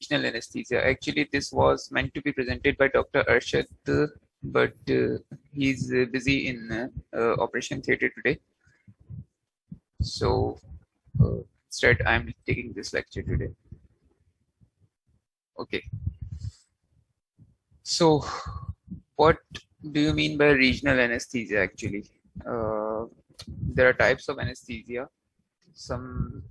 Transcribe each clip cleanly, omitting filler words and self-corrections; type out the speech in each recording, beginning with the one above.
regional anesthesia. Actually, this was meant to be presented by Dr. Arshad, but he's busy in operation theater today. So instead, I'm taking this lecture today. Okay. So, what do you mean by regional anesthesia actually? Uh, there are types of anesthesia. Some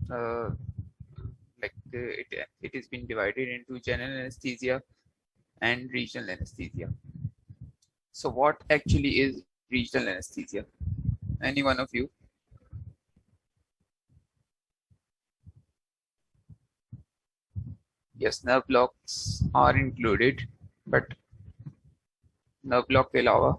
it has been divided into general anesthesia and regional anesthesia. So, what actually is regional anesthesia? Any one of you? Yes, nerve blocks are included, but nerve block के अलावा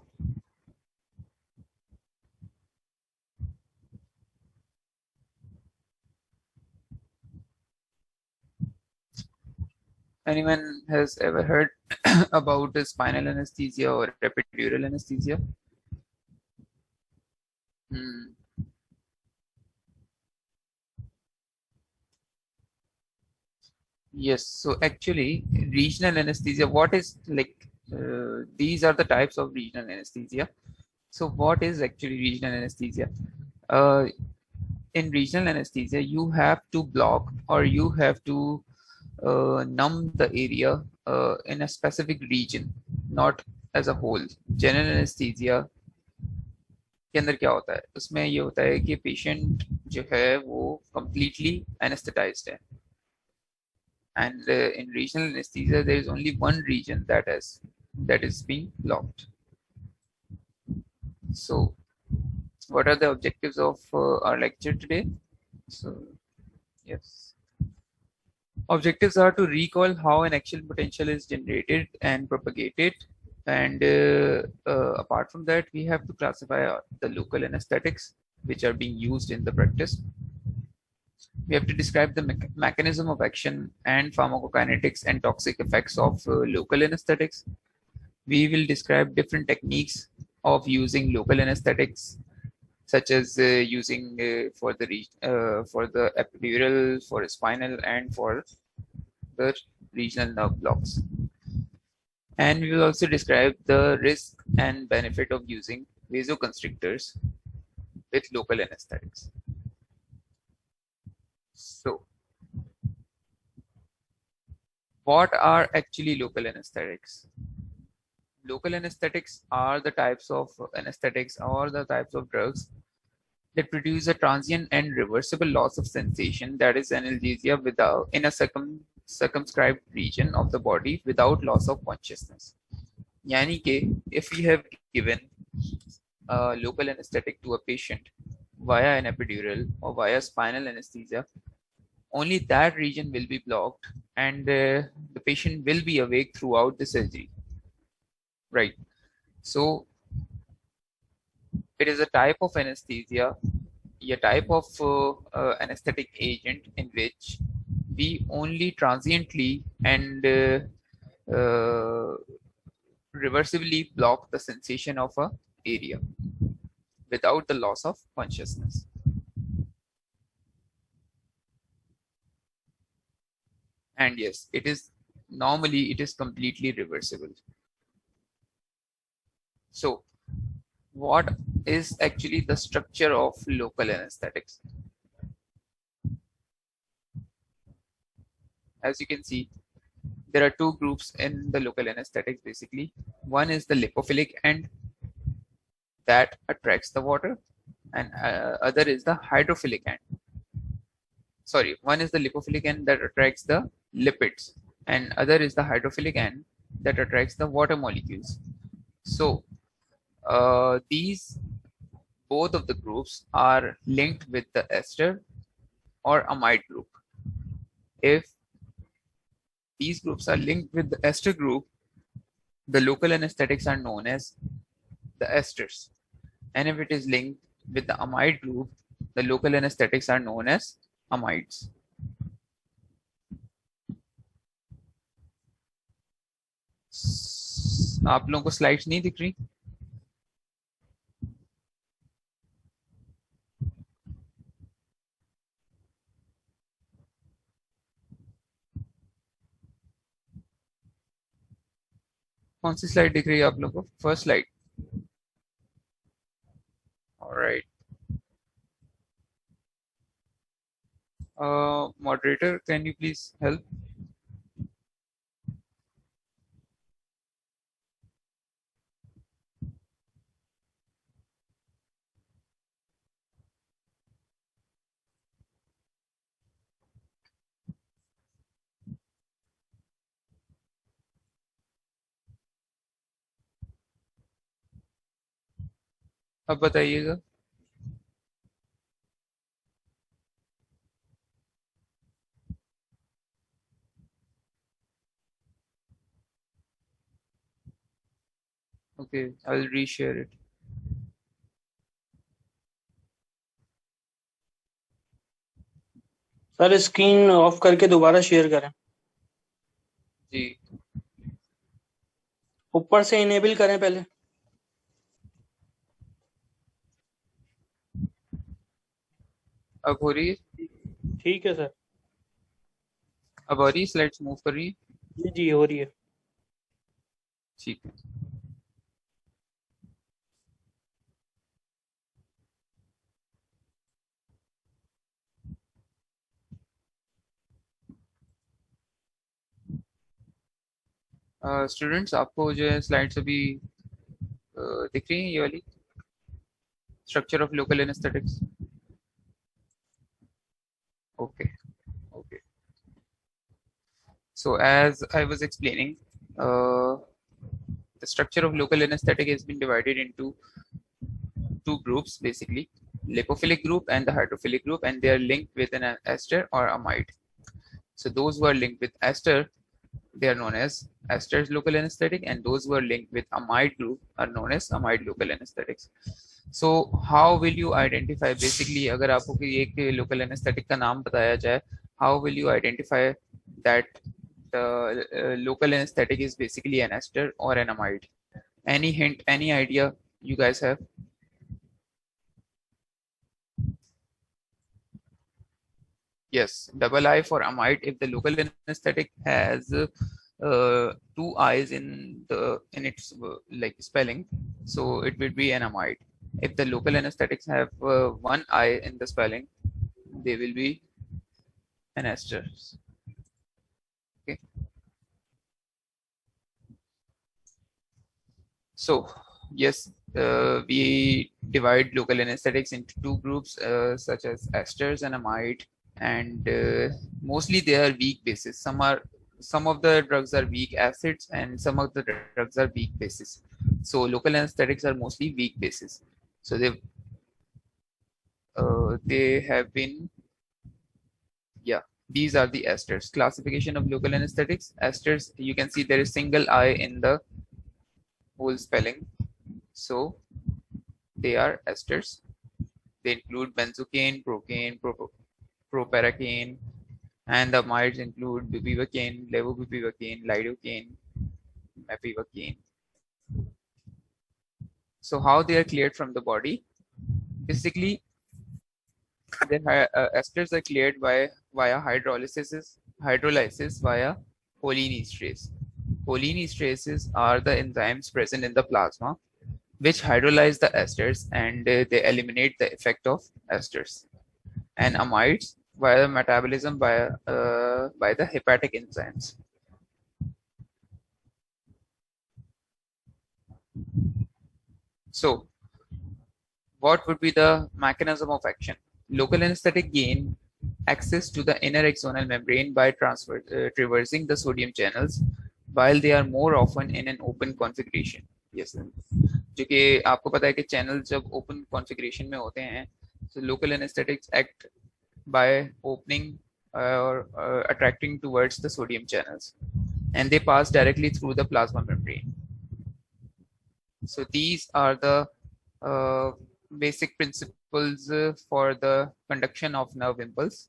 anyone has ever heard about spinal anesthesia or epidural anesthesia? Hmm. Yes, so actually, regional anesthesia, what is like, these are the types of regional anesthesia. So, what is actually regional anesthesia? Uh, in regional anesthesia, you have to block or you have to numb the area in a specific region, not as a whole. General anaesthesia के अंदर क्या होता है, उसमें ये होता है कि पेशेंट जो है वो completely anesthetized है, and in regional anesthesia there is only one region that is being blocked. So what are the objectives of our lecture today? So yes, objectives are to recall how an action potential is generated and propagated, and apart from that we have to classify the local anesthetics which are being used in the practice. We have to describe the mechanism of action and pharmacokinetics and toxic effects of local anesthetics. We will describe different techniques of using local anesthetics, such as using for the epidural, for spinal, and for the regional nerve blocks. And we will also describe the risk and benefit of using vasoconstrictors with local anesthetics. So, what are actually local anesthetics? Local anesthetics are the types of anesthetics or the types of drugs that produce a transient and reversible loss of sensation, that is analgesia, without in a circumscribed region of the body without loss of consciousness. यानी कि if we have given a local anesthetic to a patient via an epidural or via spinal anesthesia, only that region will be blocked, and the patient will be awake throughout the surgery. Right. So it is a type of anesthesia, a type of anesthetic agent in which we only transiently and reversibly block the sensation of a area without the loss of consciousness. And yes, it is completely reversible. So what is actually the structure of local anesthetics? As you can see, there are two groups in the local anesthetics basically. One is the lipophilic end that attracts the water, and other is the hydrophilic end. Sorry, one is the lipophilic end that attracts the lipids, and other is the hydrophilic end that attracts the water molecules. So these both of the groups are linked with the ester or amide group. If these groups are linked with the ester group, the local anesthetics are known as the esters. And if it is linked with the amide group, the local anesthetics are known as amides. आप लोगों को slides नहीं दिख रही? कौन सी slide दिख रही है आप लोगों को? First slide. Alright. Moderator, can you please help? अब बताइएगा। Okay, I'll reshare it. Sir screen of करके दोबारा शेयर करें, जी। ऊपर से इनेबल करें पहले। अब हो रही है? ठीक है सर। अब आ रही है? स्लाइड्स मूव कर रही है? जी जी हो रही है। ठीक है। स्टूडेंट्स, आपको जो है स्लाइड्स अभी दिख रही हैं, ये वाली structure of local anaesthetics? Okay. Okay, so as I was explaining, the structure of local anesthetic has been divided into two groups basically: lipophilic group and the hydrophilic group, and they are linked with an ester or amide. So those who are linked with ester, they are known as ester's local anesthetic, and those who are linked with amide group are known as amide local anesthetics. So how will you identify basically, अगर आपको कोई एक local anesthetic का नाम बताया जाए, how will you identify that the local anesthetic is basically an ester or an amide? Any hint, any idea you guys have? Yes, double I for amide. If the local anesthetic has two I's in its like spelling, so it would be an amide. If the local anesthetics have one I in the spelling, they will be an ester. Okay. So yes, we divide local anesthetics into two groups, such as esters and amide, and mostly they are weak bases. Some of the drugs are weak acids, and some of the drugs are weak bases. So local anesthetics are mostly weak bases. So they have been, yeah. These are the esters. Classification of local anesthetics. Esters, you can see there is single I in the whole spelling. So they are esters. They include benzocaine, procaine, proparacaine, and the amides include bupivacaine, levobupivacaine, lidocaine, mepivacaine. So how they are cleared from the body? Basically, the esters are cleared via hydrolysis via choline esterase. Choline esterases are the enzymes present in the plasma which hydrolyze the esters, and they eliminate the effect of esters. And amides via the metabolism by the hepatic enzymes. So what would be the mechanism of action? Local anesthetic gain access to the inner axonal membrane by traversing the sodium channels, while they are more often in an open configuration. Yes, जो कि आपको पता है कि channel जब open configuration में होते हैं, so local anesthetics act by opening or attracting towards the sodium channels, and they pass directly through the plasma membrane. So these are the uh, basic principles for the conduction of nerve impulse.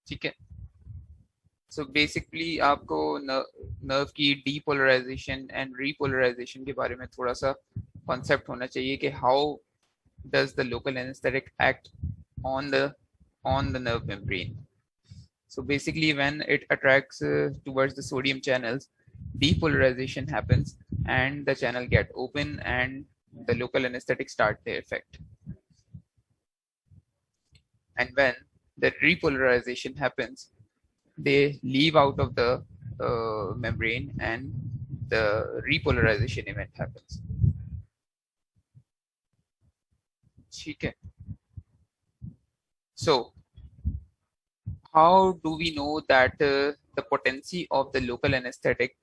ठीक है. So basically आपको nerve की depolarisation and repolarisation के बारे में थोड़ा सा concept होना चाहिए कि how does the local anesthetic act on the nerve membrane. So basically when it attracts towards the sodium channels, depolarization happens and the channel get open and the local anesthetic start their effect. And when the repolarization happens, they leave out of the membrane and the repolarization event happens. Okay. So how do we know that the potency of the local anesthetic?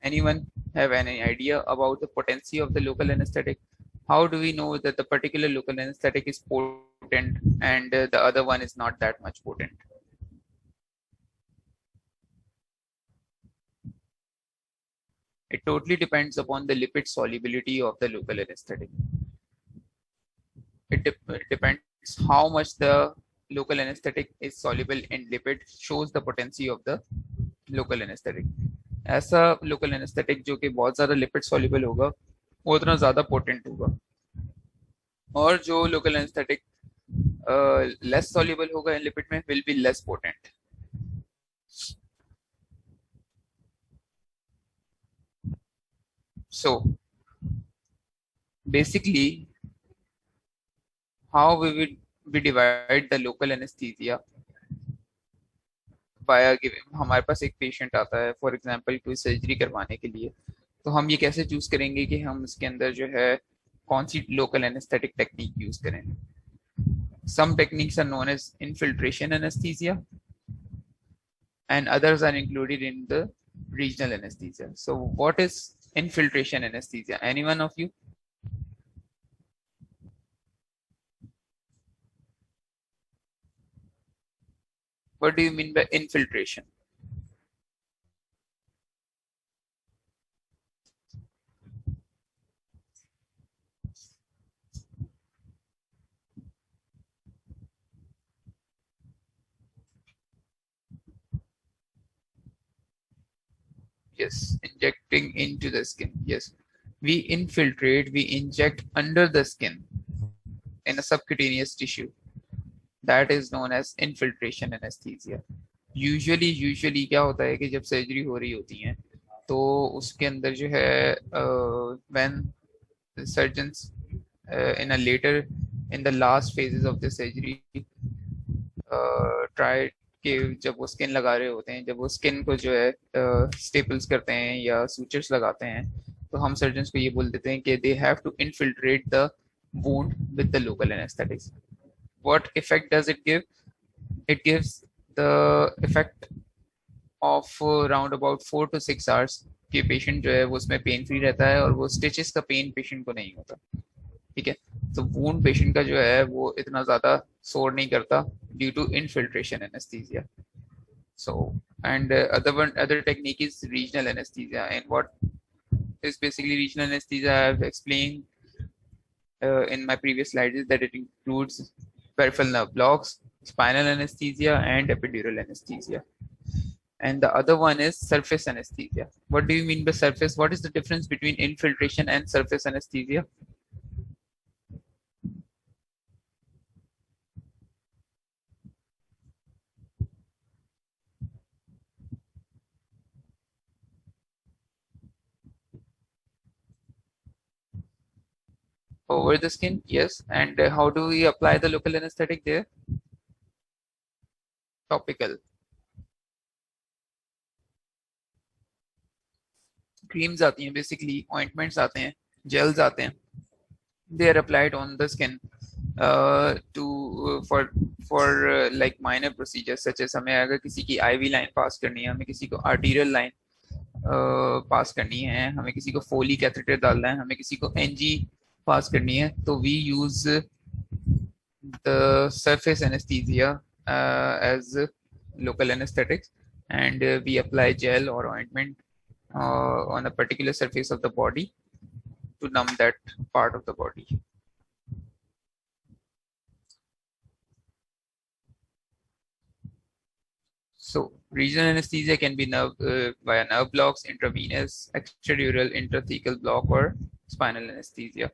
Anyone have any idea about the potency of the local anesthetic? How do we know that the particular local anesthetic is potent and the other one is not that much potent? It totally depends upon the lipid solubility of the local anesthetic. It depends how much the local anesthetic is soluble in lipid shows the potency of the local anesthetic. ऐसा local anesthetic जो कि बहुत ज़्यादा lipid soluble होगा वो उतना ज़्यादा potent होगा, और जो local anesthetic less soluble होगा in lipid में will be less potent. So basically how we divide the local anesthesia by giving, हमारे पास एक पेशेंट आता है फॉर एग्जांपल कोई सर्जरी करवाने के लिए, तो हम ये कैसे चूज करेंगे कि हम इसके अंदर जो है कौन सी लोकल एनेस्थेटिक टेक्निक यूज करें. Some techniques are known as infiltration anesthesia and others are included in the regional anesthesia. So what is infiltration anesthesia? Anyone of you? What do you mean by infiltration? Yes, injecting into the skin. Yes, we infiltrate, we inject under the skin in a subcutaneous tissue. That is known as infiltration anesthesia. Usually क्या होता है कि जब surgery हो रही होती है तो उसके अंदर जो है when surgeons in a later in the last phases of the surgery try कि जब वो स्किन लगा रहे होते हैं, जब वो स्किन को जो है स्टेपल्स करते हैं या सूचर्स लगाते हैं, तो हम सर्जन्स को ये बोल देते हैं कि they have to infiltrate the wound with the local anesthetics. What effect does it give? It gives the effect of around about 4 to 6 hours कि पेशेंट जो है वो उसमें पेन फ्री रहता है और वो स्टिचेस का पेन पेशेंट को नहीं होता. ठीक है, तो वूंड पेशेंट का जो है वो इतना ज्यादा सोर नहीं करता due to infiltration anaesthesia. So and other technique is regional anesthesia, and what is basically regional anesthesia I have explained in my previous slides is that it includes peripheral nerve blocks, spinal anesthesia and epidural anesthesia. And the other one is surface anesthesia. What do you mean by surface? What is the difference between infiltration and surface anesthesia? Over the skin, yes. And how do we apply the local anesthetic there? Topical. Creams आती हैं basically, ointments आते हैं, gels आते हैं. They are applied on the skin for like minor procedures such as हमें अगर किसी की IV line pass करनी है, हमें किसी को arterial line पास करनी है, हमें किसी को फोली कैथेटर डालना है, हमें किसी को NG पास करनी है, तो we use the surface anaesthesia as local anesthetics, and we apply gel or ointment on a particular surface of the body to numb that part of the body. So regional anesthesia can be via nerve blocks, intravenous, extradural, intrathecal block, or spinal anesthesia.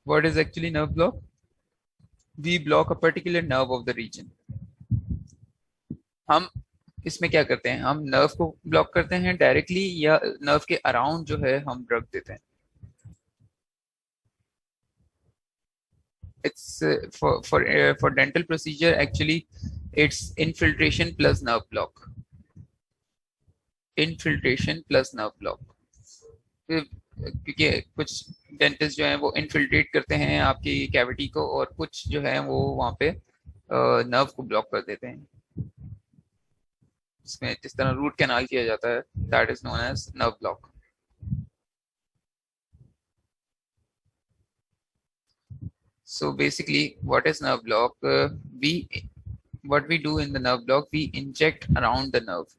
What is actually nerve block? We block a particular nerve of the region. हम इसमें क्या करते हैं, हम nerve को block करते हैं directly या नर्व के अराउंड जो है हम ड्रग देते हैं. It's for dental procedure actually it's infiltration plus nerve block. Infiltration plus nerve block. क्योंकि कुछ डेंटिस्ट जो है वो इनफिल्ट्रेट करते हैं आपकी कैविटी को और कुछ जो है वो वहाँ पे नर्व को ब्लॉक कर देते हैं. इसमें जिस तरह रूट कैनाल किया जाता है that is known as nerve block. So basically, what is nerve block? What we do in the nerve block, we inject around the nerve.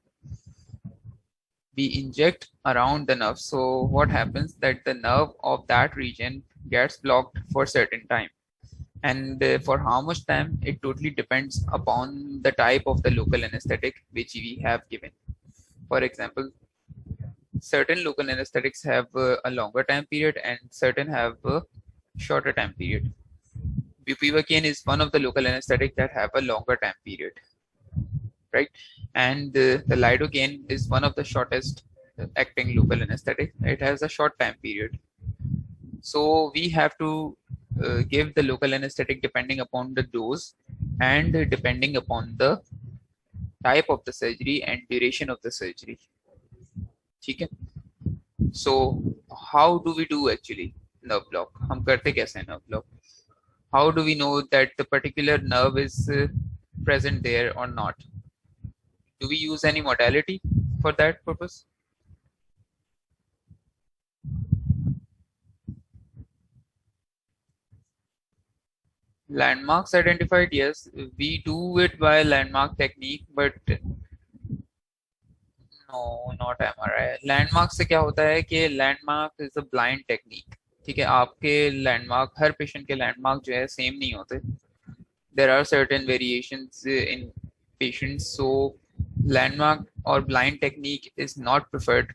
We inject around the nerve. So what happens that the nerve of that region gets blocked for certain time, and for how much time it totally depends upon the type of the local anesthetic which we have given. For example, certain local anesthetics have a longer time period and certain have a shorter time period. Bupivacaine is one of the local anesthetic that have a longer time period, right? And the lidocaine is one of the shortest acting local anesthetic. It has a short time period. So we have to give the local anesthetic depending upon the dose and depending upon the type of the surgery and duration of the surgery. Okay. So how do we do actually nerve block? हम करते कैसे हैं nerve block? How do we know that the particular nerve is present there or not? Do we use any modality for that purpose? Landmarks identified, yes, we do it by landmark technique, but no, not MRI. Landmark से क्या होता है कि landmark is a blind technique. ठीक है, आपके landmark, हर patient के landmark जो है सेम नहीं होते. There are certain variations in patients, so landmark or blind technique is not preferred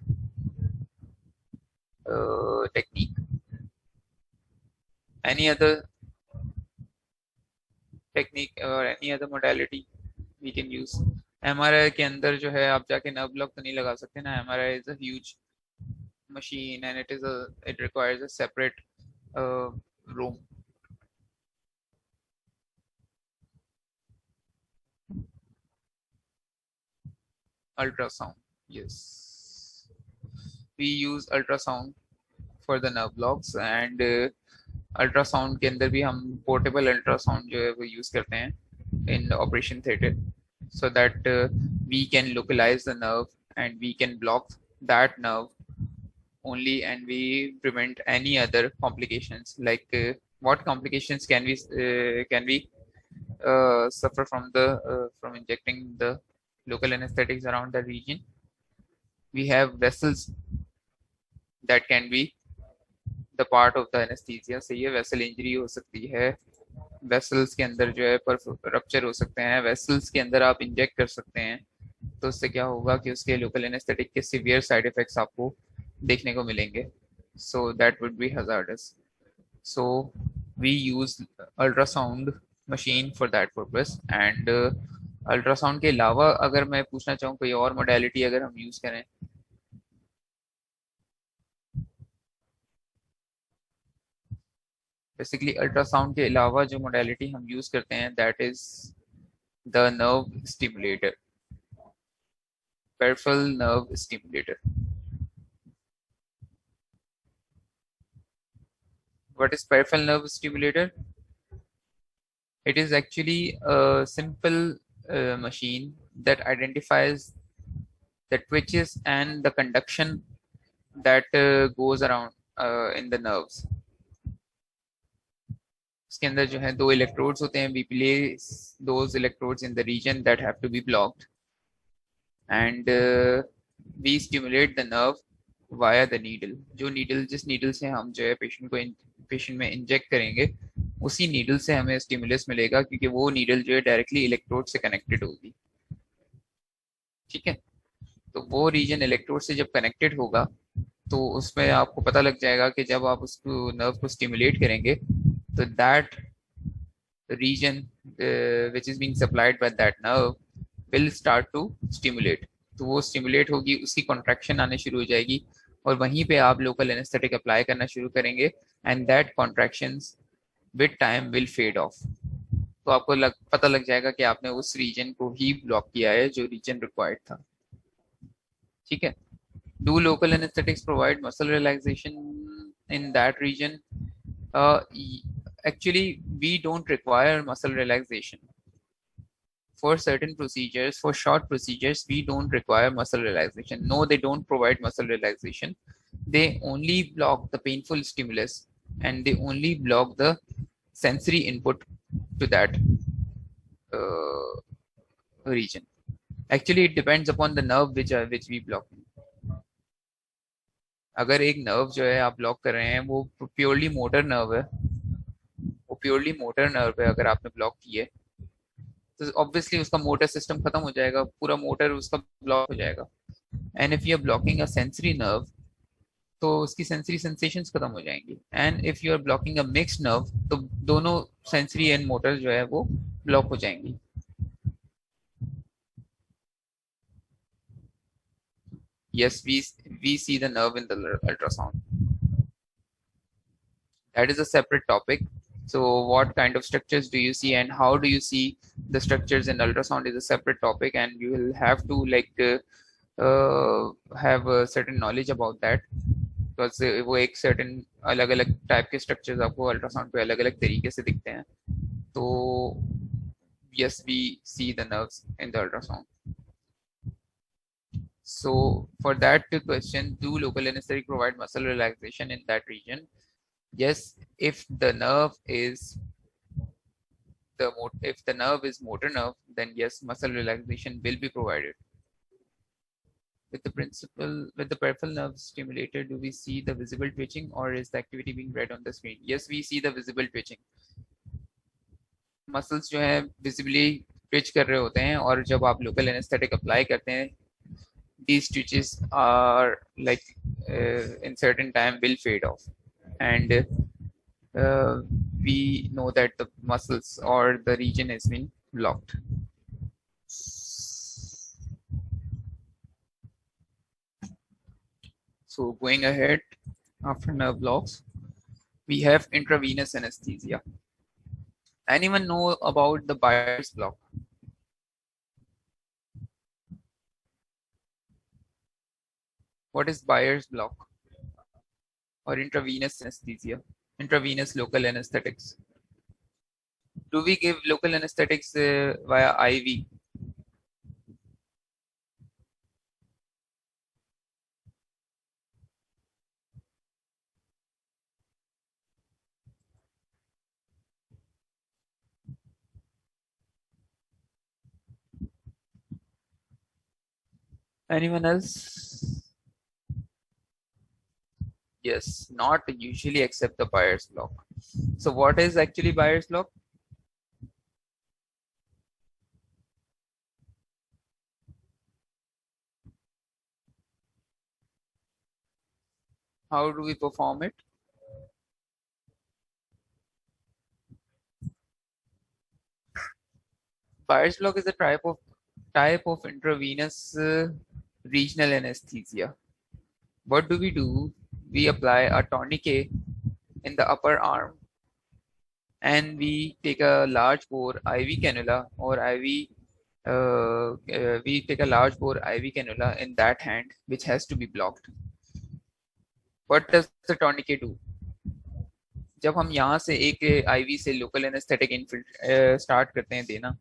technique. Any other technique or any other modality we can use? MRI के अंदर जो है आप जाके नर्व ब्लॉक तो नहीं लगा सकते ना. MRI is a huge machine and it requires a separate room. Ultrasound, yes, we use ultrasound for the nerve blocks and ultrasound के अंदर भी हम पोर्टेबल अल्ट्रासाउंड जो है वो यूज करते हैं इन operation theatre so that we can localize the nerve and we can block that nerve only and we prevent any other complications. Like what complications can we suffer from the from injecting the local anesthetics around the region? We have vessels that can be the part of the anesthesia. सही है, vessel injury हो सकती है, vessels के अंदर जो है rupture हो सकते हैं, वेसल्स के अंदर आप इंजेक्ट कर सकते हैं, तो उससे क्या होगा कि उसके लोकल एनेस्थेटिक के सिवियर साइड इफेक्ट्स आपको देखने को मिलेंगे. So that would be hazardous. So we use ultrasound machine for that purpose. And ultrasound के अलावा अगर मैं पूछना चाहूँ कोई और मोडेलिटी अगर हम यूज करें, बेसिकली अल्ट्रासाउंड के अलावा जो मोडेलिटी हम यूज करते हैं that is the nerve stimulator, peripheral nerve stimulator. What is peripheral nerve stimulator? It is actually a simple machine that identifies the twitches and the conduction that goes around in the nerves. इसके अंदर जो है दो electrodes होते हैं. We place those electrodes in the region that have to be blocked and we stimulate the nerve via the needle. जो needle, जिस needle से हम जो है पेशेंट में इंजेक्ट करेंगे उसी नीडल से हमें स्टिमुलस मिलेगा, क्योंकि वो नीडल जो है डायरेक्टली इलेक्ट्रोड से कनेक्टेड होगी. ठीक है, तो वो रीजन इलेक्ट्रोड से जब कनेक्टेड होगा तो उसमें आपको पता लग जाएगा कि जब आप उसको नर्व को स्टिमुलेट करेंगे तो that region which is being supplied by that nerve will start to stimulate. तो वो स्टिमुलेट होगी, उसकी कॉन्ट्रैक्शन आने शुरू हो जाएगी और वहीं पे आप लोकल एनेस्थेटिक अप्लाई करना शुरू करेंगे and that contractions with time will fade off. तो आपको पता लग जाएगा कि आपने उस रीजन को ही ब्लॉक किया है जो रीजन रिक्वायर्ड था. ठीक है. Do local anaesthetics provide muscle relaxation in that region? Actually we don't require muscle relaxation for certain procedures. For short procedures we don't require muscle relaxation. No, they don't provide muscle relaxation. They only block the painful stimulus and they only block the sensory input to that region. Actually it depends upon the nerve which we block. अगर एक nerve जो है आप block कर रहे हैं वो purely motor nerve है, वो प्योरली मोटर नर्व है, अगर आपने ब्लॉक किए तो ऑब्वियसली उसका मोटर सिस्टम खत्म हो जाएगा, पूरा मोटर उसका ब्लॉक हो जाएगा. And if you are blocking a sensory nerve तो उसकी सेंसरी सेंसेशंस खत्म हो जाएंगी. And if you are blocking a mixed nerve तो दोनों सेंसरी एंड मोटर जो है वो ब्लॉक हो जाएंगी. Yes, we see the nerve in the ultrasound. That is a separate topic. So what kind of structures do you see and how do you see the structures in ultrasound is a separate topic, and you will have to have a certain knowledge about that, because वो एक certain अलग अलग type के structures आपको ultrasound पे अलग अलग तरीके से दिखते हैं. तो yes, we see the nerves in the ultrasound. So for that question, do local anesthetic provide muscle relaxation in that region? Yes, if the nerve is motor nerve, then yes, muscle relaxation will be provided. With the peripheral nerve stimulated, do we see the visible twitching or is the activity being read on the screen? Yes, we see the visible twitching. Muscles जो है visibly twitch कर रहे होते हैं और जब आप local anesthetic apply करते हैं, these twitches are in certain time will fade off, and we know that the muscles or the region has been blocked. So going ahead, after nerve blocks we have intravenous anesthesia. Anyone know about the Byers block? What is Byers block or intravenous anesthesia? Intravenous local anesthetics. Do we give local anesthetics via IV? Anyone else? Yes, not usually except the Byers block. So what is actually Byers block? How do we perform it? Byers block is a type of intravenous regional anesthesia. What do? We apply a tourniquet in the upper arm and we take a large bore IV cannula or we take a large bore IV cannula in that hand which has to be blocked. What does the tourniquet do? जब हम यहाँ से एक IV से local anaesthetic start करते हैं देना,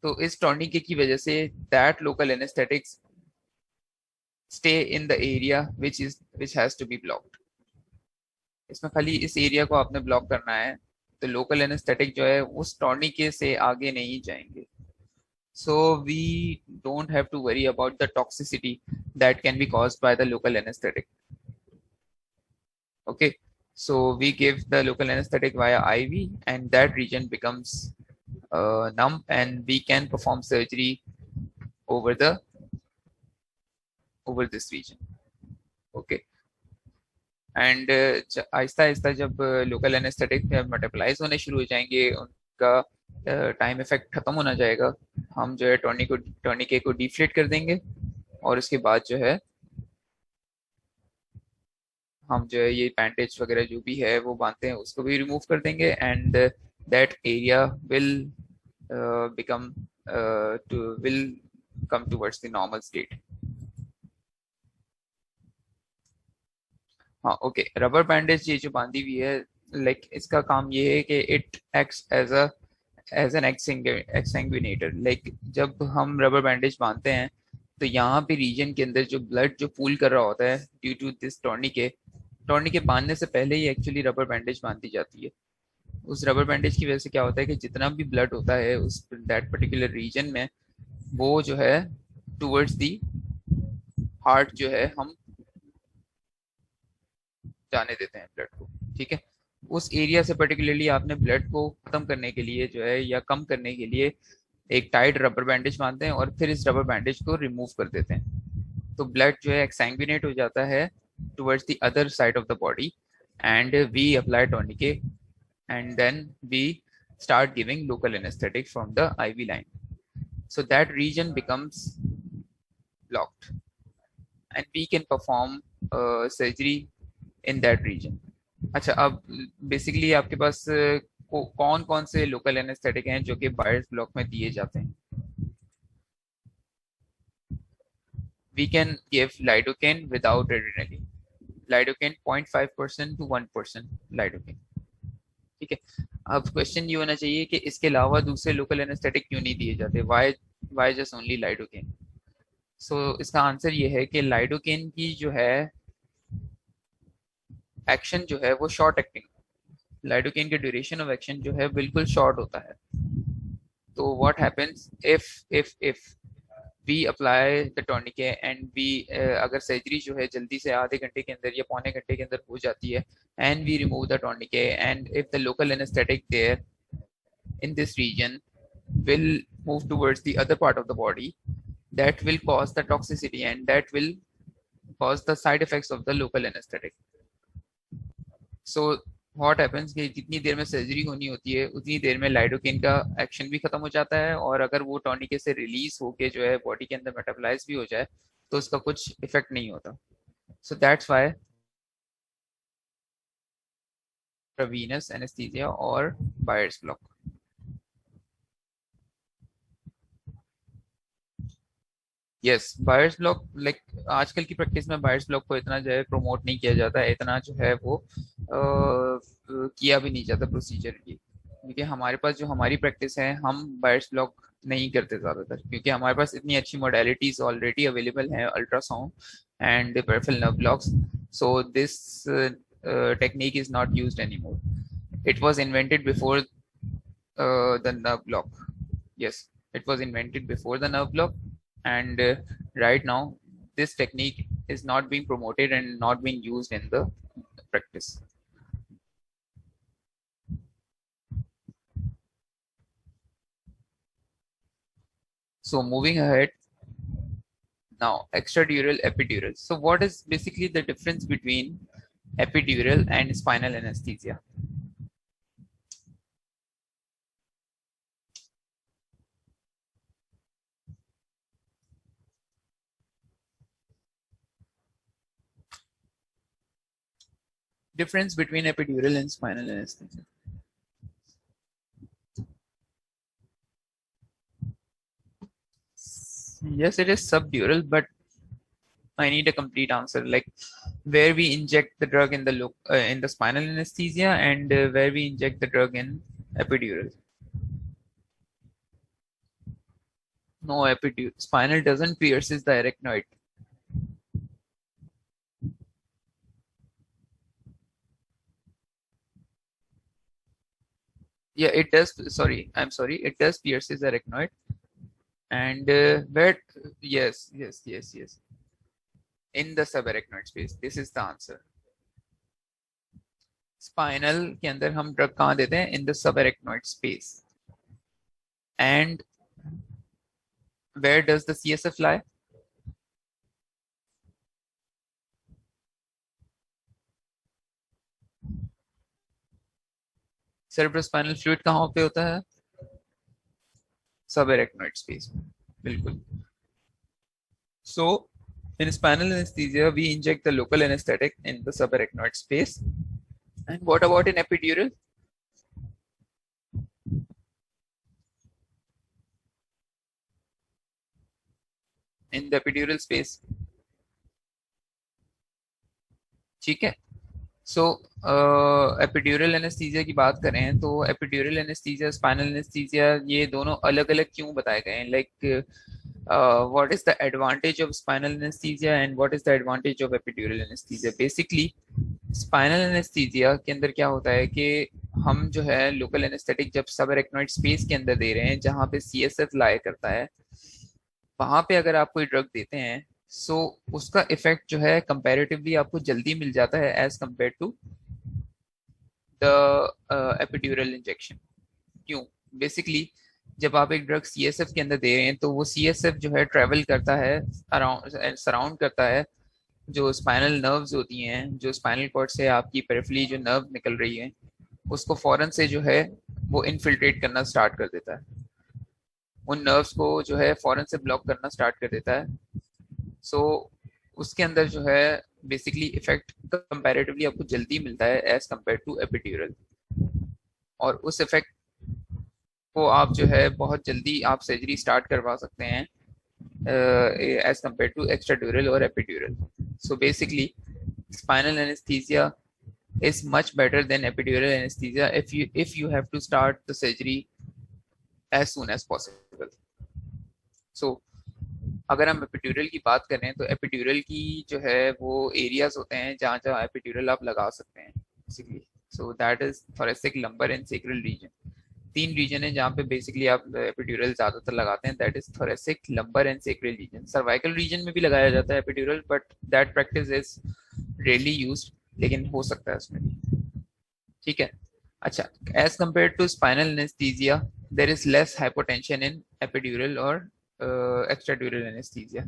तो इस टॉर्निके की वजह से that local anesthetics stay in the area which has to be blocked. इसमें खाली इस एरिया को आपने ब्लॉक करना है, तो लोकल एनेस्थेटिक जो है उस टॉर्निके से आगे नहीं जाएंगे. So we don't have to worry about the toxicity that can be caused by the local anesthetic. Okay, so we give the local anesthetic via IV and that region becomes numb and we can perform surgery over this region. Okay, and Aahista Aahista जब local anaesthetic metabolise होने शुरू हो जाएंगे, उनका time effect खत्म होना जाएगा, हम जो है टॉर्निके को डिफ्लेट कर देंगे, और उसके बाद जो है हम जो है ये बैंडेज वगैरह जो भी है वो बांधते हैं उसको भी रिमूव कर देंगे, and that area will become to will come towards the normal state. हाँ ओके, रबर बैंडेज ये जो बांधी हुई है, लाइक इसका काम ये है कि it acts as an exsanguinator. Like जब हम रबर बैंडेज बांधते हैं तो यहाँ पे रीजन के अंदर जो ब्लड जो पूल कर रहा होता है ड्यू टू दिस टॉर्निके बांधने से पहले ही एक्चुअली रबर बैंडेज बांधी जाती है। उस रबर बैंडेज की वजह से क्या होता है कि जितना भी ब्लड होता है उस दैट पर्टिकुलर रीजन में, वो जो है टुवर्ड्स दी हार्ट जो है हम जाने देते हैं ब्लड को। ठीक है, उस एरिया से पर्टिकुलरली आपने ब्लड को खत्म करने के लिए जो है या कम करने के लिए एक टाइट रबर बैंडेज बांधते हैं और फिर इस रबर बैंडेज को रिमूव कर देते हैं, तो ब्लड जो है एक्सैंग्विनेट हो जाता है towards the other side of the body, and we apply tourniquet, and then we start giving local anesthetic from the IV line. So that region becomes blocked, and we can perform surgery in that region. अच्छा, अब basically आपके पास कौन कौन से local anaesthetic हैं जो कि buyers block में दिए जाते हैं? We can give lidocaine without adrenaline. Lidocaine 0.5% to 1% lidocaine. ठीक है, अब क्वेश्चन ये होना चाहिए कि इसके अलावा दूसरे लोकल एनेस्थेटिक क्यों नहीं दिए जाते, वाई जस्ट ओनली लाइडोकेन? सो इसका आंसर ये है कि लाइडोकेन की जो है एक्शन जो है वो शॉर्ट एक्टिंग, लाइडोकेन के ड्यूरेशन ऑफ एक्शन जो है बिल्कुल शॉर्ट होता है। तो what happens if we apply the tourniquet and we, अगर सर्जरी जो है जल्दी से आधे घंटे के अंदर या पौने घंटे के अंदर हो जाती है, and we remove the tourniquet, and if the local anaesthetic there in this region will move towards the other part of the body, that will cause the toxicity and that will cause the side effects of the local anesthetic. So what happens कि जितनी देर में surgery होनी होती है उतनी देर में lidocaine का action भी खत्म हो जाता है, और अगर वो टॉनिके से रिलीज होके जो है बॉडी के अंदर मेटाबोलाइज भी हो जाए तो उसका कुछ इफेक्ट नहीं होता। So that's why venous anesthesia और Bayer's block। Yes, buyers block, like आजकल की प्रैक्टिस में बायर्स ब्लॉक को इतना जो है प्रमोट नहीं किया जाता है, इतना जो है वो किया भी नहीं जाता प्रोसीजर की, क्योंकि हमारे पास जो हमारी प्रैक्टिस है हम बायर्स ब्लॉक नहीं करते ज़्यादातर, क्योंकि हमारे पास इतनी अच्छी मोडेलिटीज ऑलरेडी अवेलेबल हैं, ultrasound and peripheral nerve blocks. So this technique is not used anymore. It was invented before the nerve block. Yes, it was invented before the nerve block, and right now this technique is not being promoted and not being used in the practice. So moving ahead now, extradural epidural. So what is basically the difference between epidural and spinal anesthesia? Difference between epidural and spinal anesthesia. Yes, it is subdural, but I need a complete answer, like where we inject the drug in the spinal anesthesia, and where we inject the drug in epidural. No, epidural spinal doesn't pierces the arachnoid. Yeah, it does. Sorry, I'm sorry. It does pierces the arachnoid, and where? Yes, yes, yes, yes. In the subarachnoid space. This is the answer. Spinal के अंदर हम drug कहाँ देते हैं? In the subarachnoid space. And where does the CSF lie? cerebrospinal fluid कहाँ पे होता है? सब एरेक्नोइड स्पेस में, बिल्कुल. So in spinal anesthesia we inject the local anesthetic in the subarachnoid space. And what about in epidural? In the epidural space. ठीक है. सो epidural anaesthesia की बात करें तो एपिड्यूरल एनेस्थीसिया, स्पाइनल एनेस्थीसिया, ये दोनों अलग अलग क्यों बताए गए हैं? Like what is the advantage of spinal anaesthesia and what is the advantage of epidural anaesthesia? Basically spinal anaesthesia के अंदर क्या होता है कि हम जो है लोकल एनेस्थेटिक जब सब एरेक्नोइड स्पेस के अंदर दे रहे हैं जहाँ पे सीएसएफ लाया करता है, वहां पे अगर आप कोई ड्रग देते हैं सो उसका इफेक्ट जो है कंपैरेटिवली आपको जल्दी मिल जाता है as compare to the epidural injection. क्यों? बेसिकली जब आप एक ड्रग सीएसएफ के अंदर दे रहे हैं तो वो सीएसएफ जो है ट्रेवल करता है अराउंड, सराउंड करता है जो स्पाइनल नर्व्स होती हैं, जो स्पाइनल कॉर्ड से आपकी पेरिफेरली जो नर्व निकल रही है उसको फौरन से जो है वो इनफिल्ट्रेट करना स्टार्ट कर देता है, उन नर्व्स को जो है फौरन से ब्लॉक करना स्टार्ट कर देता है. सो उसके अंदर जो है बेसिकली इफेक्ट कंपैरेटिवली आपको जल्दी मिलता है एज कंपेयर टू एपिड्यूरल, और उस इफेक्ट को आप जो है बहुत जल्दी आप सर्जरी स्टार्ट करवा सकते हैं एज कंपेयर टू एक्स्ट्राड्यूरल और epidural. So basically spinal anesthesia is much better than epidural anesthesia if you have to start the surgery as soon as possible. So अगर हम एपिड्यूरल की बात करें तो एपिड्यूरल की जो है वो एरियाज होते हैं जहाँ जहाँ एपिड्यूरल आप लगा सकते हैं basically. So that is thoracic, lumbar and sacral region. तीन रीजन है जहाँ पे बेसिकली आप एपिड्यूरल ज्यादातर लगाते हैं, that is thoracic, lumbar and sacral region. Cervical region में भी लगाया जाता है epidural but that practice is rarely used, लेकिन हो सकता है उसमें भी. ठीक है. अच्छा, as compare to spinal anaesthesia there is less hypotension in epidural और एक्स्ट्राड्यूरल एनेस्थीसिया.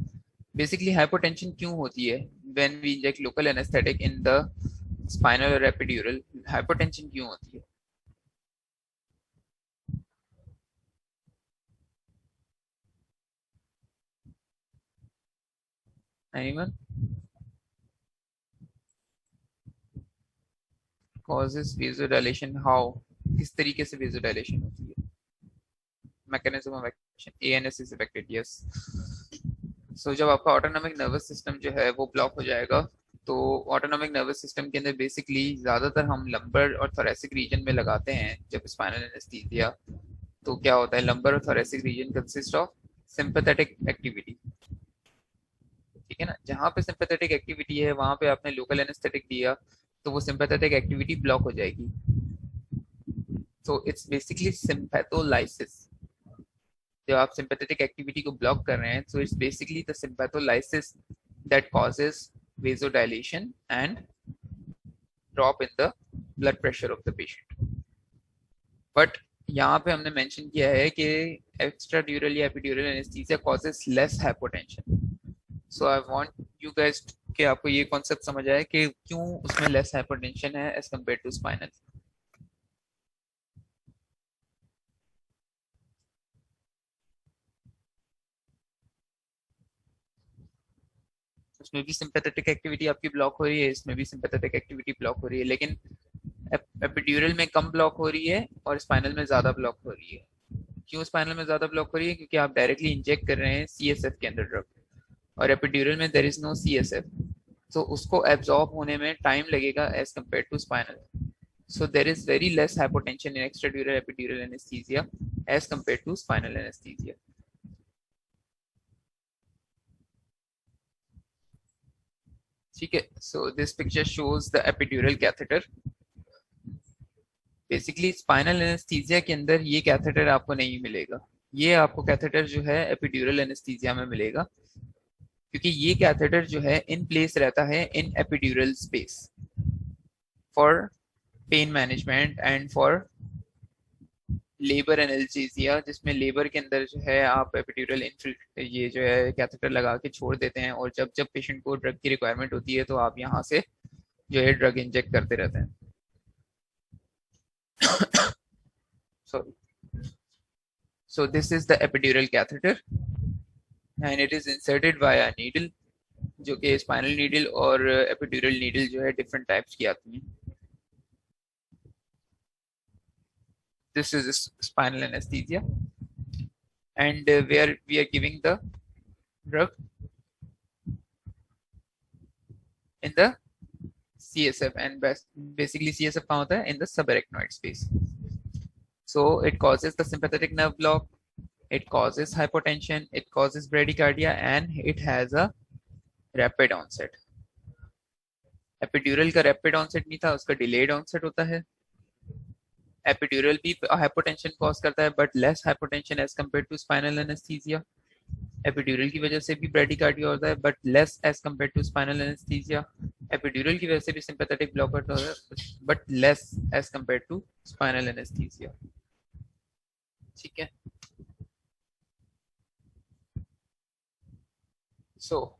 बेसिकली हाइपोटेंशन क्यों होती है when we inject local anaesthetic in the spinal और एपिड्यूरल? हाइपोटेंशन क्यों होती है? एनीवन? causes vasodilation how? किस तरीके से vasodilation होती है? mechanism of action, ANS is affected, yes. So जब आपका ऑटोनॉमिक नर्वस सिस्टम जो है वो ब्लॉक हो जाएगा तो ऑटोनॉमिक नर्वस सिस्टम के अंदर बेसिकली ज्यादातर हम लंबर और थोरेसिक रीजन में लगाते हैं जब स्पाइनल एनेस्थीसिया. तो क्या होता है, लंबर और thoracic region consist of sympathetic activity. ठीक है ना, जहाँ पे सिंपैथेटिक एक्टिविटी है वहां पे आपने लोकल एनेस्थेटिक दिया तो वो सिंपैथेटिक एक्टिविटी ब्लॉक हो जाएगी. So it's basically sympatholysis. जब आप सिंपैथेटिक एक्टिविटी को ब्लॉक कर रहे हैं so it's basically the sympatholysis that causes vasodilation and drop in the blood pressure of the patient. But यहाँ पे हमने मेंशन किया है कि extradural या epidural anesthesia causes less hypotension. So I want you guys कि आपको ये कॉन्सेप्ट समझ आए कि क्यों उसमें less hypotension है as compared to spinal. उसमें भी सिंपैथेटिक एक्टिविटी आपकी ब्लॉक हो रही है, इसमें भी सिंपैथेटिक एक्टिविटी ब्लॉक हो रही है, लेकिन एपिड्यूरल में कम ब्लॉक हो रही है और स्पाइनल में ज्यादा ब्लॉक हो रही है. क्यों स्पाइनल में ज्यादा ब्लॉक हो रही है? क्योंकि आप डायरेक्टली इंजेक्ट कर रहे हैं सीएसएफ के अंदर ड्रग, और एपिड्यूरल में देयर इज नो सीएसएफ, तो उसको एब्जॉर्ब होने में टाइम लगेगा as compare to spinal. So there is very less hypotension in extradural epidural anesthesia as compared to spinal anesthesia. ठीक है. So this picture shows the epidural catheter. Basically spinal anaesthesia के अंदर ये catheter आपको नहीं मिलेगा. ये आपको कैथेटर जो है एपिड्यूरल एनेस्थीसिया में मिलेगा, क्योंकि ये कैथेटर जो है इन प्लेस रहता है in epidural space for pain management and for labour analgesia, जिसमें लेबर के अंदर जो है आप एपिड्यूरल ये जो है कैथेटर लगा के छोड़ देते हैं, और जब जब पेशेंट को ड्रग की रिक्वायरमेंट होती है तो आप यहाँ से जो है ड्रग इंजेक्ट करते रहते हैं. Sorry. So this is the epidural catheter and it is inserted via needle, जो कि स्पाइनल नीडल और एपिड्यूरल नीडल जो है डिफरेंट टाइप्स की आती हैं. This is spinal anesthesia and where we are giving the drug in the CSF and basically CSF कहाँ होता है? In the subarachnoid space. So it causes the sympathetic nerve block, it causes hypotension, it causes bradycardia and it has a rapid onset. Epidural का rapid onset नहीं था, उसका delayed onset होता है. Epidural भी हाइपोटेंशन कॉज करता है but less hypotension as compare to spinal anaesthesia. Epidural की वजह से भी ब्रेडिकार्डिया होता है but less as compare to spinal anaesthesia. Epidural की वजह से भी सिंपैथेटिक ब्लॉक होता है but less as compare to spinal anaesthesia. ठीक है. सो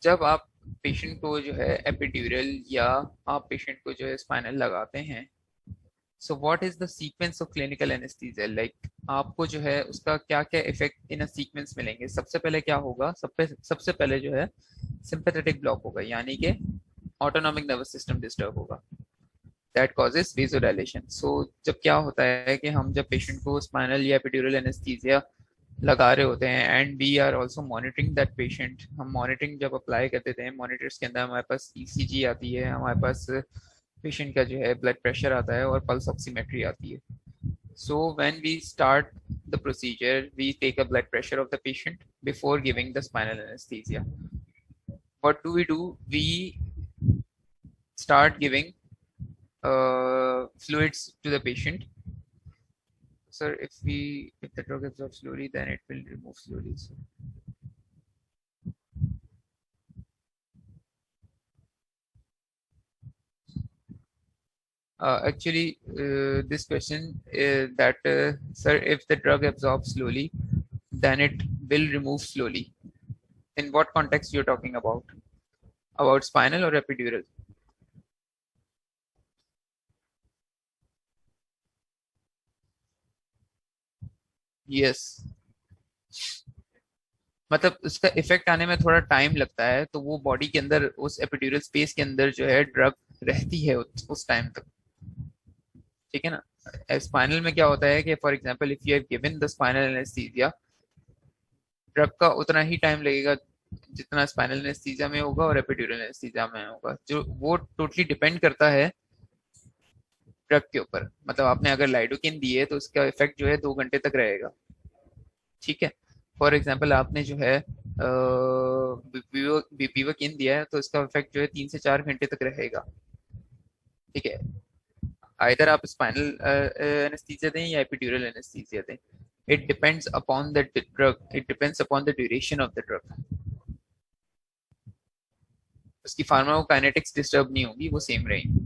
जब आप पेशेंट को जो है एपिड्यूरल या आप पेशेंट को जो है स्पाइनल लगाते हैं, so what is the sequence of clinical anaesthesia, like आपको जो है उसका क्या क्या इफेक्ट इन अ सीक्वेंस मिलेंगे. सबसे पहले क्या होगा, सबसे पहले जो है सिंपैथेटिक ब्लॉक होगा, यानी कि ऑटोनॉमिक नर्वस सिस्टम डिस्टर्ब होगा. That causes vasodilation. सो जब क्या होता है कि हम जब पेशेंट को स्पाइनल या एपिड्यूरल एनेस्थीसिया लगा रहे होते हैं and we are also monitoring that patient. हम मॉनिटरिंग जब अप्लाई कर देते हैं, मॉनिटर्स के अंदर हमारे पास ECG आती है, हमारे पास पेशेंट का जो है ब्लड प्रेशर आता है और पल्स ऑक्सीमेट्री आती है. So when we start the procedure we take a blood pressure of the patient before giving the spinal anaesthesia. What do? We start giving fluids to the patient. Sir, if the drug absorbs slowly, then it will remove slowly. So. Actually, this question that sir, if the drug absorbs slowly, then it will remove slowly. In what context you're talking about? About spinal or epidural? Yes. मतलब उसका effect आने में थोड़ा time लगता है, तो वो body के अंदर उस एपिड्यूरल स्पेस के अंदर जो है ड्रग रहती है उस टाइम तक. ठीक है ना. स्पाइनल में क्या होता है कि for example if you have given the spinal anaesthesia, drug का उतना ही टाइम लगेगा जितना स्पाइनल एनेस्थीसिया में होगा और एपिड्यूरल एनेस्थीसिया में होगा. जो वो टोटली डिपेंड करता है ड्रग के ऊपर. मतलब आपने अगर लाइडोकेन दी है तो उसका इफेक्ट जो है 2 घंटे तक रहेगा. ठीक है. फॉर एग्जाम्पल आपने जो है बीपीवोकेन दिया है तो इसका इफेक्ट जो है 3 से 4 घंटे तक रहेगा. ठीक है. आइदर आप स्पाइनल एनेस्थीसिया दें या एपिड्यूरल एनेस्थीसिया दें, it depends upon the drug, it depends upon the duration of the drug. उसकी फार्माकोकाइनेटिक्स डिस्टर्ब नहीं होगी, वो सेम रहेंगी.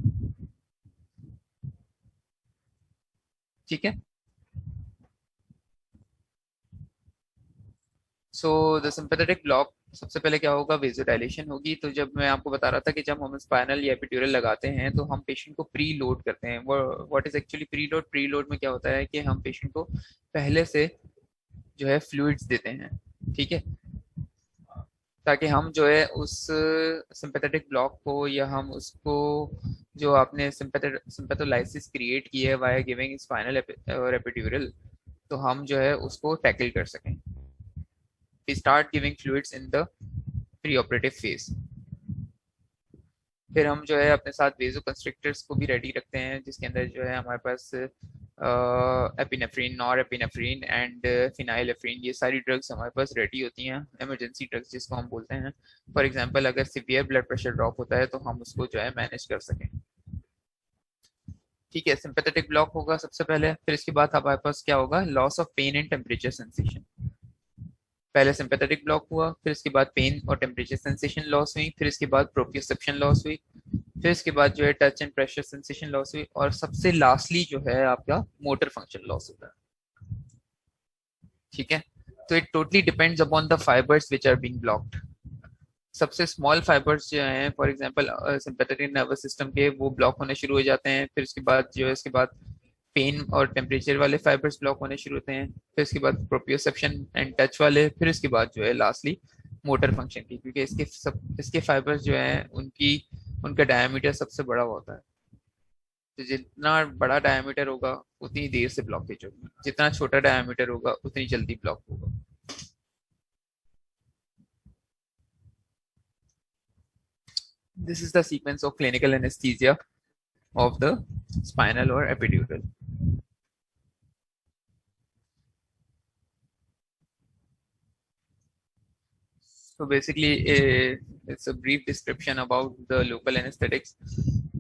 ठीक है. सो द सिंपैथेटिक ब्लॉक, सबसे पहले क्या होगा, वेज़ोडाइलेशन होगी. तो जब मैं आपको बता रहा था कि जब हम स्पाइनल या एपिड्यूरल लगाते हैं तो हम पेशेंट को प्री लोड करते हैं. What is actually pre load? Pre load में क्या होता है कि हम पेशेंट को पहले से जो है फ्लूइड्स देते हैं. ठीक है. ताकि हम जो है उस सिंपैथेटिक ब्लॉक को या हम उसको जो आपने सिंपैथोलाइसिस क्रिएट की है वाया गिविंग स्पाइनल और एपिड्यूरल, तो हम जो है उसको टैकल कर सकें. We start giving fluids in the preoperative phase. फिर हम जो है अपने साथ वेजोकंस्ट्रिक्टर्स को भी रेडी रखते हैं, जिसके अंदर जो है हमारे पास epinephrine, nor epinephrine and phenylephrine, ये सारी ड्रग्स हमारे पास रेडी होती हैं, इमरजेंसी ड्रग्स जिसको हम बोलते हैं. फॉर एग्जांपल अगर सिवियर ब्लड प्रेशर ड्रॉप होता है तो हम उसको जो है मैनेज कर सकें. ठीक है. सिंपैथेटिक ब्लॉक होगा सबसे पहले, फिर इसके बाद हमारे पास क्या होगा, loss of pain and temperature sensation. पहले सिंपैथेटिक ब्लॉक हुआ, फिर इसके बाद पेन और टेम्परेचर सेंसेशन लॉस हुई, फिर इसके बाद प्रोप्रियोसेप्शन लॉस हुई, फिर इसके बाद जो है touch and pressure sensation loss हुई, और सबसे लास्टली जो है आपका मोटर फंक्शन लॉस होता है. ठीक है. तो it totally depends upon the fibres which are being blocked. सबसे स्मॉल फाइबर्स जो हैं for example sympathetic nervous system के, वो ब्लॉक होने शुरू हो जाते हैं. फिर उसके बाद जो है इसके बाद पेन और टेम्परेचर वाले फाइबर्स ब्लॉक होने शुरू होते हैं, फिर इसके बाद प्रोप्रियोसेप्शन एंड टच वाले, फिर इसके बाद जो है लास्टली मोटर फंक्शन की, क्योंकि इसके फाइबर्स जो हैं उनकी उनका डायमीटर सबसे बड़ा होता है। तो जितना बड़ा डायमीटर होगा उतनी देर से ब्लॉकेज होगी, जितना छोटा डायमीटर होगा उतनी जल्दी ब्लॉक होगा। This is the sequence of clinical anesthesia of the spinal or epidural. So basically, it's a brief description about the local anesthetics.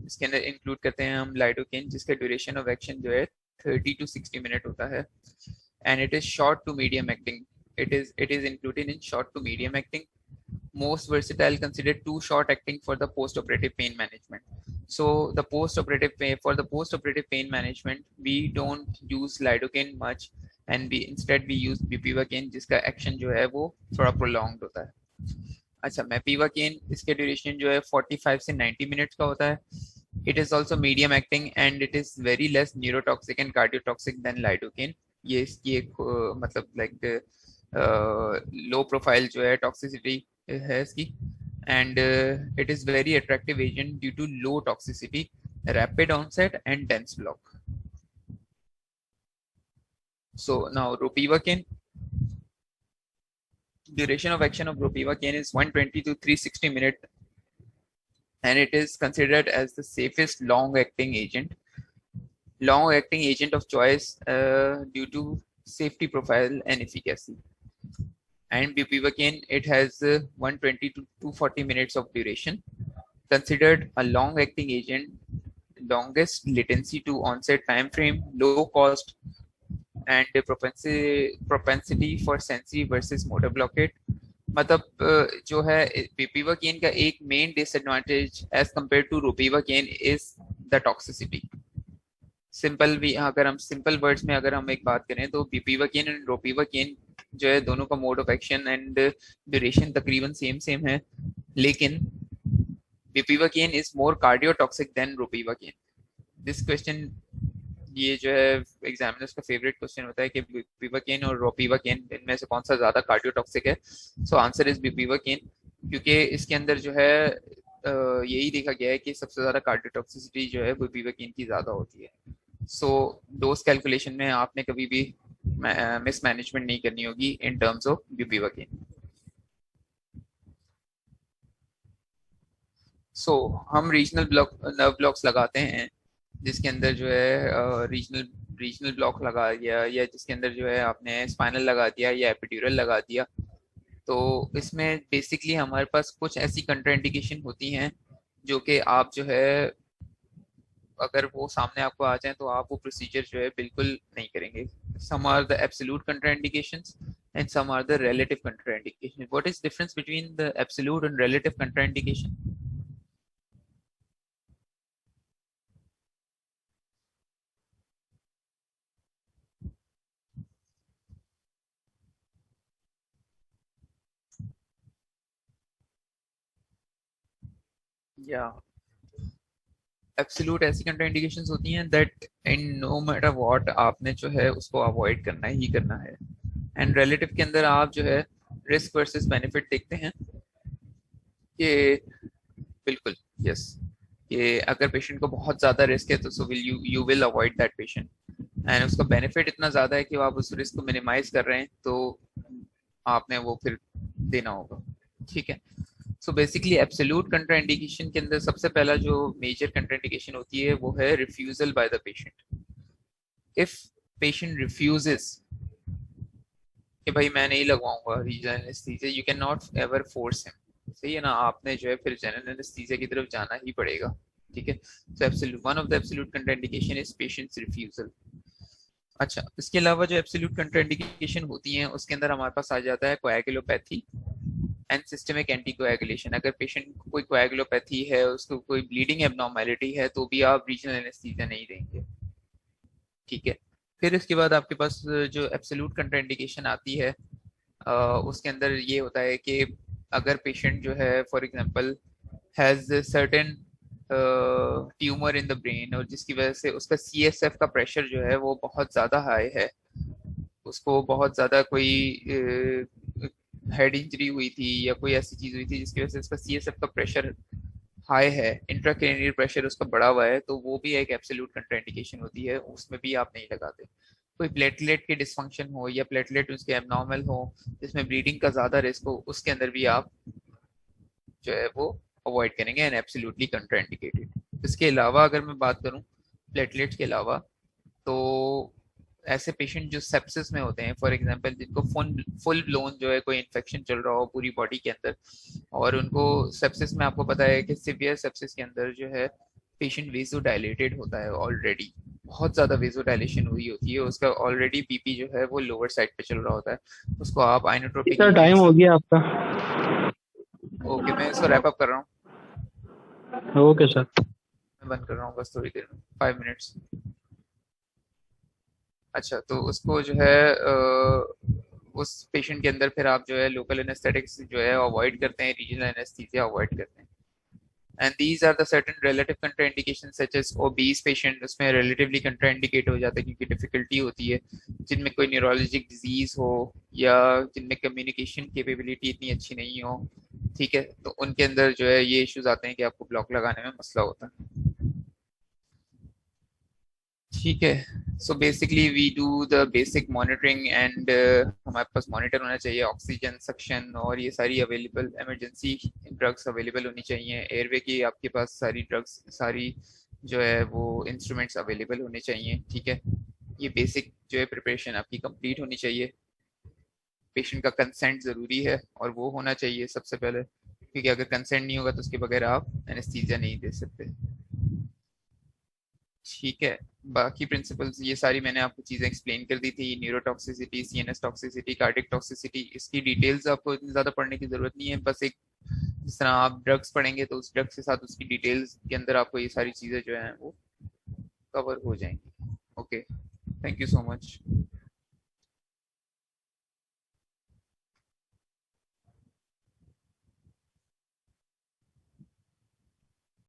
इसके अंदर इंक्लूड करते हैं हम लाइडोकेन, जिसका ड्यूरेशन ऑफ एक्शन जो है 30 to 60 मिनट होता है, and it is short to medium acting. It is included in short to medium acting. Most versatile, considered too short acting for the post-operative pain management. So for the post-operative pain management, we don't use lidocaine much, and we use bupivacaine, जिसका action जो है वो थोड़ा prolonged होता है. अच्छा, मेपिवाकेन, इसके duration जो है 45 से 90 मिनट्स का होता है. It is also medium acting and it is very less neurotoxic and cardiotoxic than lidocaine. ये इसकी एक मतलब लाइक लो प्रोफाइल जो है टॉक्सिसिटी है इसकी, and it is very attractive agent due to low toxicity, rapid onset and dense block. So now ropivacaine, duration of action of ropivacaine is 120 to 360 minutes, and it is considered as the safest long-acting agent of choice due to safety profile and efficacy. And bupivacaine, it has 120 to 240 minutes of duration, considered a long-acting agent, longest latency to onset time frame, low cost, and propensity for sensory versus motor blockade. मतलब जो है bupivacaine का एक main disadvantage as compare to ropivacaine is the toxicity. अगर हम simple words में अगर हम एक बात करें तो पिपिवाकेन एंड रोपिवाकेन जो है दोनों का mode of action and duration तकरीबन सेम है, लेकिन bupivacaine is more cardiotoxic than ropivacaine. This question, ये जो है एग्जामिनर्स का फेवरेट क्वेश्चन होता है कि बुपिवाकेन और रोपिवाकेन इनमें से कौन सा ज्यादा कार्डियोटॉक्सिक है. सो आंसर इज बुपिवाकेन, क्योंकि इसके अंदर जो है यही देखा गया है कि सबसे ज्यादा कार्डियोटॉक्सिसिटी जो है बुपिवाकेन की ज्यादा होती है. सो डोज कैलकुलेशन में आपने कभी भी मिसमैनेजमेंट नहीं करनी होगी इन टर्म्स ऑफ बुपिवाकेन. सो हम रीजनल नर्व ब्लॉक्स लगाते हैं, जिसके अंदर जो है रीजनल ब्लॉक लगा दिया, या जिसके अंदर जो है आपने स्पाइनल लगा दिया या एपिड्यूरल लगा दिया. तो इसमें बेसिकली हमारे पास कुछ ऐसी कंट्राइंडिकेशन होती हैं जो कि आप जो है अगर वो सामने आपको आ जाए तो आप वो प्रोसीजर जो है बिल्कुल नहीं करेंगे. Some are the absolute contraindications and some are the relative contraindication. What is difference between the absolute and relative contraindication? या एब्सोल्यूट ऐसी कंट्राइंडिकेशंस होती हैं that in no matter what आपने जो है उसको अवॉइड करना ही करना है. एंड रिलेटिव के अंदर आप जो है रिस्क वर्सेस बेनिफिट देखते हैं कि बिल्कुल यस, कि अगर पेशेंट को बहुत ज्यादा रिस्क है तो so will you will avoid that patient, and उसका बेनिफिट इतना ज्यादा है कि आप उस रिस्क को मिनिमाइज कर रहे हैं तो आपने वो फिर देना होगा. ठीक है. सो बेसिकली एब्सोल्यूट कंट्राइंडिकेशन के अंदर सबसे पहला जो मेजर कंट्राइंडिकेशन होती है वो है refusal by the patient. If patient refuses कि भाई मैं नहीं लगवाऊंगा regional anaesthesia, you can not ever force him. सही है ना, आपने जो है फिर जनरल एनेस्थीसिया की तरफ जाना ही पड़ेगा. ठीक है. सो absolute one of the absolute contraindication is patients refusal. अच्छा, इसके अलावा जो एब्सोल्यूट कंट्राइंडिकेशन होती हैं उसके अंदर हमारे पास आ जाता है कोएगुलोपैथी एंड सिस्टमिक एंटीकोएगुलेशन. अगर पेशेंट को कोई कोएगुलोपैथी है, उसको कोई ब्लीडिंग एब्नॉर्मेलिटी है, तो भी आप रीजनल एनेस्थीसिया नहीं देंगे. ठीक है. फिर इसके बाद आपके पास जो एब्सोल्यूट कंट्राइंडिकेशन आती है उसके अंदर ये होता है कि अगर पेशेंट जो है for example has certain tumour in the brain, और जिसकी वजह से उसका CSF का प्रेशर जो है वो बहुत ज़्यादा हाई है, उसको बहुत ज़्यादा कोई हेड इंजरी हुई थी या कोई ऐसी चीज़ हुई थी जिसकी वजह से उसका CSF का प्रेशर हाई है, इंट्राक्रेनियल प्रेशर उसका बढ़ा हुआ है, तो वो भी एक एब्सोल्यूट कंट्राइंडिकेशन होती है, उसमें भी आप नहीं लगाते। कोई प्लेटलेट के डिसफंक्शन हो या प्लेटलेट उसके एबनॉर्मल हो जिसमें ब्लीडिंग का ज़्यादा रिस्क हो, उसके अंदर भी आप जो है वो अवॉइड करेंगे एंड एब्सोल्युटली कंट्राइंडिकेटेड। इसके अलावा अगर मैं बात करूं प्लेटलेट्स के अलावा, तो ऐसे पेशेंट जो सेप्सिस में होते हैं, फॉर एग्जांपल जिनको फुल फुल ब्लोन जो है कोई इन्फेक्शन चल रहा हो पूरी बॉडी के अंदर, और उनको सेप्सिस में आपको पता है कि सिवियर सेप्सिस के अंदर जो है पेशेंट वेजो डायलेटेड होता है ऑलरेडी, बहुत ज्यादा वेजो डायलेशन हुई होती है, उसका ऑलरेडी बीपी जो है वो लोअर साइड पे चल रहा होता है, उसको आप आइनोट्रोपिक सर टाइम हो गया आपका। ओके, मैं इसको रैप अप कर रहा हूँ, ओके सर। मैं बंद कर रहा हूँ बस थोड़ी देर में, 5 मिनट्स। अच्छा, तो उसको जो है उस पेशेंट के अंदर फिर आप जो है लोकल एनेस्थेटिक्स जो है अवॉइड करते हैं, रीजनल एनेस्थीसिया अवॉइड करते हैं। And these are the certain relative contraindication such as obese patient, उसमें रिलेटिवली कंट्राइंडिकेट हो जाता है क्योंकि डिफिकल्टी होती है, जिनमें कोई न्यूरोलॉजिक डिजीज हो या जिनमें कम्युनिकेशन कैपेबिलिटी इतनी अच्छी नहीं हो, ठीक है, तो उनके अंदर जो है ये इश्यूज आते हैं कि आपको ब्लॉक लगाने में मसला होता है। ठीक है, so basically we do the basic monitoring and हमारे पास मॉनिटर होना चाहिए, ऑक्सीजन सक्शन और ये सारी अवेलेबल इमरजेंसी ड्रग्स अवेलेबल होनी चाहिए, एयरवे की आपके पास सारी ड्रग्स, सारी जो है वो इंस्ट्रूमेंट्स अवेलेबल होने चाहिए, ठीक है। ये बेसिक जो है प्रिपरेशन आपकी कंप्लीट होनी चाहिए। पेशेंट का कंसेंट ज़रूरी है और वो होना चाहिए सबसे पहले, क्योंकि अगर कंसेंट नहीं होगा तो उसके बगैर आप एनेस्थीसिया नहीं दे सकते। ठीक है, बाकी प्रिंसिपल्स ये सारी मैंने आपको चीज़ें एक्सप्लेन कर दी थी, neurotoxicity, CNS toxicity, cardiac toxicity, इसकी डिटेल्स आपको इतनी ज़्यादा पढ़ने की ज़रूरत नहीं है, बस एक जिस तरह आप ड्रग्स पढ़ेंगे तो उस ड्रग्स के साथ उसकी डिटेल्स के अंदर आपको ये सारी चीज़ें जो हैं वो कवर हो जाएंगी। Okay, thank you so much.